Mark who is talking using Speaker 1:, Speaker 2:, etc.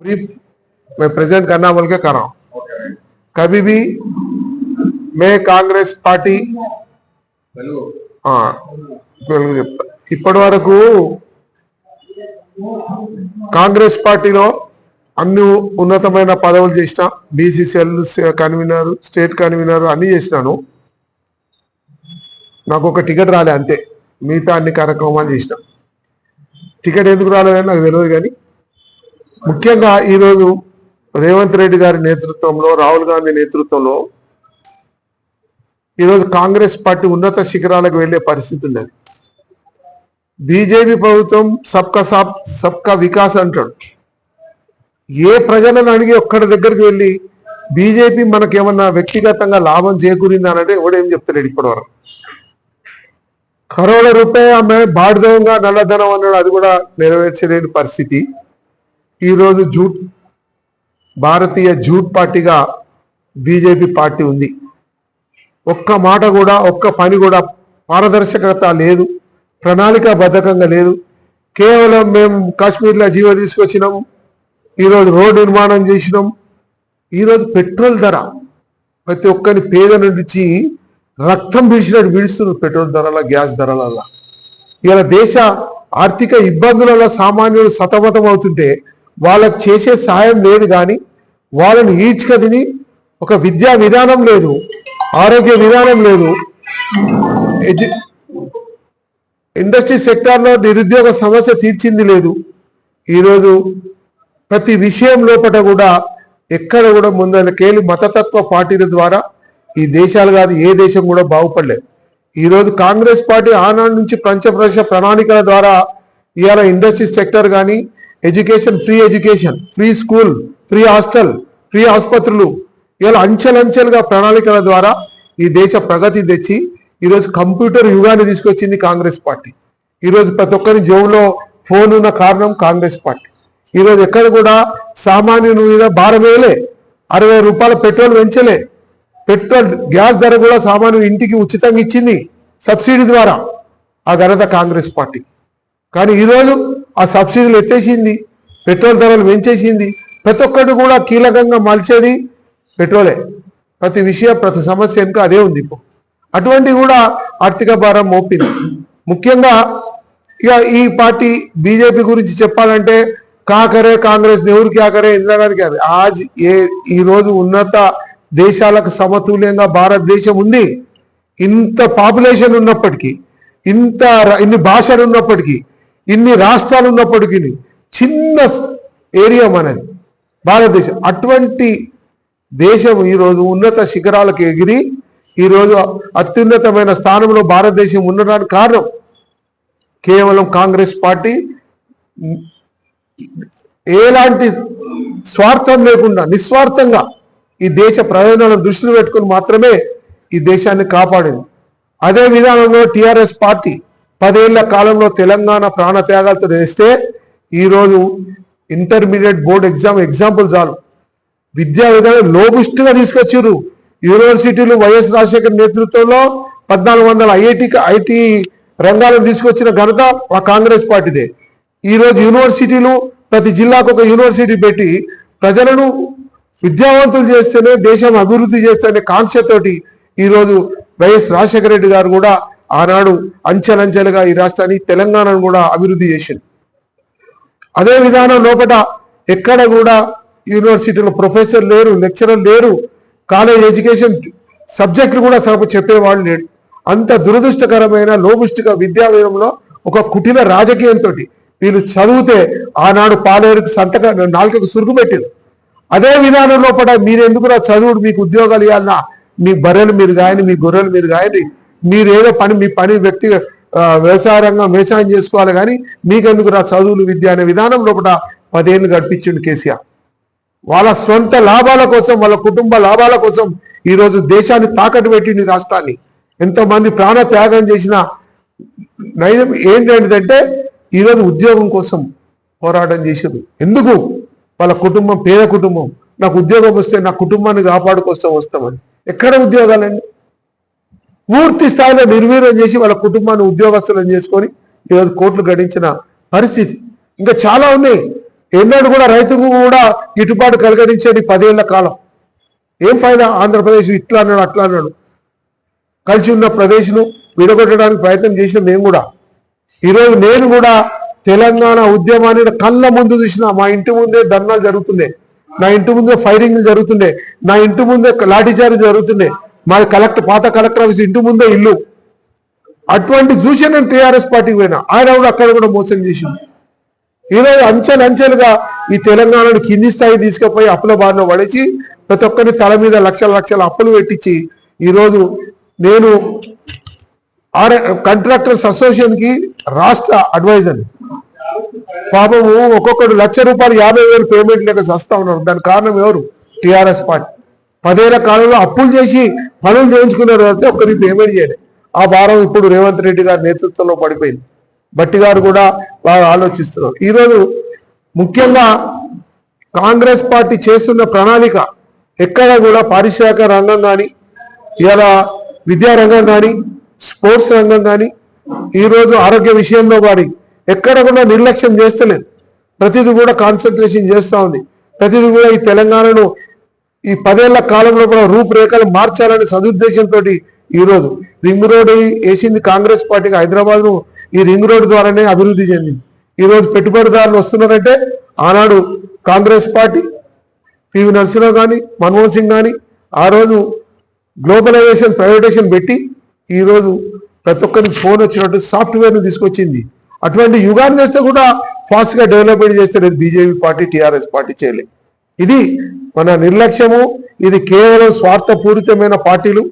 Speaker 1: Brief मैं present करना बोल के कर रहा हूँ। कभी भी मैं कांग्रेस पार्टी ఇప్పటి వరకు కాంగ్రెస్ పార్టీలో అన్ని ఉన్నతమైన పదవులు చేసిన బీసీసీఎల్ కన్వీనర్ స్టేట్ కన్వీనర్ అన్ని చేసినాను. నాకు ఒక టికెట్ రాలే అంతే, మిగతా అన్ని కార్యక్రమాలు చేసిన. టికెట్ ఎందుకు రాలేదని నాకు తెలియదు. కానీ ముఖ్యంగా ఈరోజు రేవంత్ రెడ్డి గారి నేతృత్వంలో, రాహుల్ గాంధీ నేతృత్వంలో ఈరోజు కాంగ్రెస్ పార్టీ ఉన్నత శిఖరాలకు వెళ్లే పరిస్థితి ఉన్నది. బీజేపీ ప్రభుత్వం సబ్కా సాత్ సబ్కా వికాస్ అంటాడు. ఏ ప్రజలను అడిగి ఒక్కడి దగ్గరికి వెళ్ళి బీజేపీ మనకేమన్నా వ్యక్తిగతంగా లాభం చేకూరిందా అంటే ఎవడేం చెప్తాడు ఇప్పటివరకు. కరోड़ రూపాయ ఆమె బాడుదోంగా నల్లధనం అన్నాడు, అది కూడా నెరవేర్చలేని పరిస్థితి. ఈరోజు జూట్ భారతీయ జూట్ పార్టీగా బీజేపీ పార్టీ ఉంది. ఒక్క మాట కూడా, ఒక్క పని కూడా పారదర్శకత లేదు, ప్రణాళికాబద్ధకంగా లేదు. కేవలం మేము కాశ్మీర్లో జీవో తీసుకొచ్చినాము, ఈరోజు రోడ్డు నిర్మాణం చేసినాం. ఈరోజు పెట్రోల్ ధర ప్రతి ఒక్కరిని పేద నుంచి రక్తం పీల్చినట్టు పీడిస్తున్నారు. పెట్రోల్ ధరల, గ్యాస్ ధరల ఇలా దేశ ఆర్థిక ఇబ్బందులలో సామాన్యులు సతమతం అవుతుంటే వాళ్ళకి చేసే సాయం లేదు. కానీ వాళ్ళని ఈడ్చుక తిని ఒక విద్యా విధానం లేదు, ఆరోగ్య విధానం లేదు, ఇండస్ట్రీ సెక్టార్లో నిరుద్యోగ సమస్య తీర్చింది లేదు. ఈరోజు ప్రతి విషయం లోపల కూడా ఎక్కడ కూడా ముందరికెళ్ళి మతతత్వ పార్టీల ద్వారా ఈ దేశాలు కాదు ఏ దేశం కూడా బాగుపడలేదు. ఈరోజు కాంగ్రెస్ పార్టీ ఆనాడు నుంచి పంచప్రదేశ ప్రణాళికల ద్వారా ఇవాళ ఇండస్ట్రీ సెక్టర్ కానీ, education, free school, free hostel, free ఆసుపత్రులు ఇలా అంచెలంచెలుగా ప్రణాళికల ద్వారా ఈ దేశ ప్రగతి తెచ్చి ఈరోజు కంప్యూటర్ యుగాన్ని తీసుకొచ్చింది కాంగ్రెస్ పార్టీ. ఈరోజు ప్రతి ఒక్కరి జోబులో ఫోన్ ఉన్న కారణం కాంగ్రెస్ పార్టీ. ఈరోజు ఎక్కడ కూడా సామాన్యుని మీద భారం వేయలే, 60 రూపాయల పెట్రోల్ పెంచలే, పెట్రోల్ గ్యాస్ ధర కూడా సామాన్యుని ఇంటికి ఉచితంగా ఇచ్చింది సబ్సిడీ ద్వారా. ఆ ఘనత కాంగ్రెస్ పార్టీ. కానీ ఈరోజు ఆ సబ్సిడీలు ఎత్తేసింది, పెట్రోల్ ధరలు పెంచేసింది. ప్రతి ఒక్కటి కూడా కీలకంగా మలిచేది పెట్రోలే. ప్రతి విషయం, ప్రతి సమస్య వెనుక అదే ఉంది. అటువంటి కూడా ఆర్థిక భారం మోపింది. ముఖ్యంగా ఇక ఈ పార్టీ బీజేపీ గురించి చెప్పాలంటే కాకరే కాంగ్రెస్ నెహ్రూ క్యాకరే ఇందిరాగాంధీ క్యాకరే. ఈరోజు ఉన్నత దేశాలకు సమతుల్యంగా భారతదేశం ఉంది. ఇంత పాపులేషన్ ఉన్నప్పటికీ, ఇన్ని భాషలు ఉన్నప్పటికీ, ఇన్ని రాష్ట్రాలు ఉన్నప్పటికీ చిన్న ఏరియా మనది భారతదేశం. అటువంటి దేశం ఈరోజు ఉన్నత శిఖరాలకు ఎగిరి ఈరోజు అత్యున్నతమైన స్థానంలో భారతదేశం ఉండడానికి కారణం కేవలం కాంగ్రెస్ పార్టీ ఎలాంటి స్వార్థం లేకుండా నిస్వార్థంగా ఈ దేశ ప్రయోజనాలను దృష్టిలో పెట్టుకుని మాత్రమే ఈ దేశాన్ని కాపాడింది. అదే విధానంలో టిఆర్ఎస్ పార్టీ 10 ఏళ్ల కాలంలో తెలంగాణ ప్రాణత్యాగాలతో వేస్తే ఈరోజు ఇంటర్మీడియట్ బోర్డు ఎగ్జాంపుల్ చాలు. విద్యా విధానం లోబిస్టుగా తీసుకొచ్చారు. యూనివర్సిటీలు వైఎస్ రాజశేఖర్ నేతృత్వంలో 1400 ఐటీ రంగాలను తీసుకొచ్చిన ఘనత ఆ కాంగ్రెస్ పార్టీదే. ఈరోజు యూనివర్సిటీలు ప్రతి జిల్లాకు ఒక యూనివర్సిటీ పెట్టి ప్రజలను విద్యావంతులు చేస్తేనే దేశం అభివృద్ధి చేస్తేనే కాంక్షతోటి ఈరోజు వైఎస్ రాజశేఖర రెడ్డి గారు కూడా ఆనాడు అంచెలంచెలుగా ఈ రాష్ట్రాన్ని తెలంగాణను కూడా అభివృద్ధి చేసింది. అదే విధానం లోపల ఎక్కడ కూడా యూనివర్సిటీలో ప్రొఫెసర్ లేరు, లెక్చరర్ లేరు, కాలేజ్ ఎడ్యుకేషన్ సబ్జెక్టులు కూడా చెప్పేవాళ్ళు లేడు. అంత దురదృష్టకరమైన లోబిస్టుగా విద్యావేదంలో ఒక కుటిల రాజకీయంతో వీళ్ళు చదివితే ఆనాడు పాలేరుకి నాలుకకు సురుగు పెట్టారు. అదే విధానం లోపల మీరెందుకురా చదువుడు, మీకు ఉద్యోగాలు ఇవ్వాలన్నా, మీ బర్రెలు మీరు గాయని, మీ గొర్రెలు మీరు గాయని, మీరు ఏదో పని మీ పని వ్యక్తి వ్యవసాయ రంగం వ్యవసాయం చేసుకోవాలి, కానీ మీకెందుకు రా చదువులు విద్య అనే విధానం లోపల 10 ఏళ్ళు గడిపించిండు కేసీఆర్. వాళ్ళ స్వంత లాభాల కోసం, వాళ్ళ కుటుంబ లాభాల కోసం ఈరోజు దేశాన్ని తాకట్టు పెట్టింది రాష్ట్రాన్ని. ఎంతోమంది ప్రాణ త్యాగం చేసిన నైజం ఏంటంటే ఈరోజు ఉద్యోగం కోసం పోరాటం చేసేది. ఎందుకు? వాళ్ళ కుటుంబం పేద కుటుంబం, నాకు ఉద్యోగం వస్తే నా కుటుంబాన్ని కాపాడుకొస్తాం వస్తామని. ఎక్కడ ఉద్యోగాలండి? పూర్తి స్థాయిలో నిర్వీర్యం చేసి వాళ్ళ కుటుంబాన్ని ఉద్యోగస్తులను చేసుకొని ఈరోజు కోట్లు గడించిన పరిస్థితి. ఇంకా చాలా ఉన్నాయి. ఎన్నడూ కూడా రైతుకు కూడా గిట్టుబాటు కలిగించేది 10 ఏళ్ల కాలం. ఏం ఫైదా? ఆంధ్రప్రదేశ్ ఇట్లా అన్నాడు అట్లా అన్నాడు. కలిసి ఉన్న ప్రదేశ్ను విడగొట్టడానికి ప్రయత్నం చేసిన మేము కూడా. ఈరోజు నేను కూడా తెలంగాణ ఉద్యమాన్ని కళ్ళ ముందు చూసిన. మా ఇంటి ముందే ధర్నాలు జరుగుతుండే, నా ఇంటి ముందే ఫైరింగ్లు జరుగుతుండే, నా ఇంటి ముందే లాఠీచార్జ్ జరుగుతుండే. మా పాత కలెక్టర్ ఆఫీస్ ఇంటి ముందే ఇల్లు. అటువంటి చూసి నేను టీఆర్ఎస్ పార్టీకి పోయినా. ఆయన కూడా అక్కడ కూడా మోసం చేసింది. ఈరోజు అంచెలుగా ఈ తెలంగాణను కింది స్థాయి తీసుకుపోయి అప్పుల బారిన పడేసి ప్రతి ఒక్కరి తల మీద లక్షల అప్పులు పెట్టించి ఈరోజు నేను కాంట్రాక్టర్స్ అసోసియేషన్ కి రాష్ట్ర అడ్వైజర్. పాపము ఒక్కొక్కడు ₹1,00,000 పేమెంట్ లేక చస్తా ఉన్నారు. దానికి కారణం ఎవరు? TRS party. 10 ఏళ్ల కాలంలో అప్పులు చేసి పనులు చేయించుకున్నారు అయితే ఒక్కరికి పేమెంట్ చేయలేదు. ఆ భారం ఇప్పుడు రేవంత్ రెడ్డి గారి నేతృత్వంలో పడిపోయింది. బట్టి గారు కూడా బాగా ఆలోచిస్తున్నారు. ఈరోజు ముఖ్యంగా కాంగ్రెస్ పార్టీ చేస్తున్న ప్రణాళిక ఎక్కడ కూడా పారిశ్రామిక రంగం కానీ, ఇలా విద్యారంగం కానీ, స్పోర్ట్స్ రంగం కానీ, ఈరోజు ఆరోగ్య విషయంలో కానీ ఎక్కడ కూడా నిర్లక్ష్యం చేస్తలేదు. ప్రతిదీ కూడా కాన్సన్ట్రేషన్ చేస్తూ ఉంది. ప్రతిదీ కూడా ఈ తెలంగాణను ఈ 10 ఏళ్ల కాలంలో కూడా రూపురేఖలు మార్చాలనే సదుద్దేశంతో ఈరోజు రింగ్ రోడ్ వేసింది కాంగ్రెస్ పార్టీకి. హైదరాబాద్ను ఈ రింగ్ రోడ్ ద్వారానే అభివృద్ధి చెందింది. ఈరోజు పెట్టుబడిదారులు వస్తున్నారంటే ఆనాడు కాంగ్రెస్ పార్టీ, పివి నరసింహరావు కానీ, మన్మోహన్ సింగ్ కానీ ఆ రోజు గ్లోబలైజేషన్ ప్రైవేటైజేషన్ పెట్టి ఈరోజు ప్రతి ఒక్కరికి ఫోన్ వచ్చినట్టు సాఫ్ట్వేర్ను తీసుకొచ్చింది. అటువంటి యుగాన్ని చేస్తే కూడా ఫాస్ట్గా డెవలప్మెంట్ చేస్తే బీజేపీ పార్టీ, టీఆర్ఎస్ పార్టీ చేయలేదు. ఇది మన నిర్లక్ష్యము. ఇది కేవలం స్వార్థపూరితమైన పార్టీలు.